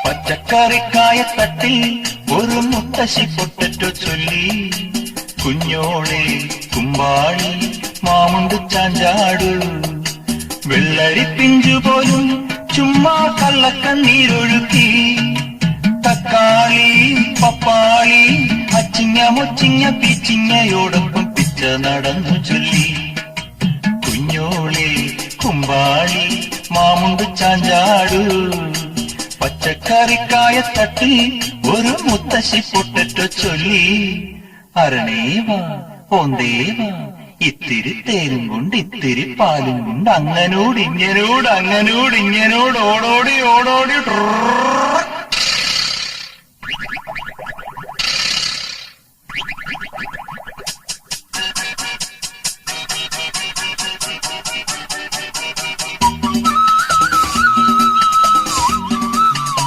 പച്ചക്കറിക്കായത്തട്ടിൽ ഒരു മുത്തശ്ശി പൊട്ടറ്റോ ചൊല്ലി, കുഞ്ഞോളെ കുമ്പാളി മാമുണ്ട് ചാഞ്ചാടു, വെള്ളരി പിഞ്ചുപോലും ചുമ്മാ കള്ളക്കണ്ണീരൊഴുക്കി, തക്കാളി പപ്പാളി അച്ചിങ്ങ മൊച്ചിങ്ങ പീച്ചിങ്ങയോടൊപ്പം പിച്ച നടന്നു ചൊല്ലി, കുഞ്ഞോളെ കുമ്പാളി മാമുണ്ട് ചാഞ്ചാടു, പച്ചക്കറിക്കായത്തട്ടിൽ ഒരു മുത്തശ്ശി പൊട്ടറ്റോ ചൊല്ലി. അരണേവാ ഓന്തേവാ ഇത്തിരി തേരും കൊണ്ട് ഇത്തിരി പാലും കൊണ്ട് അങ്ങനോട് ഇങ്ങനോട് ഓടോടി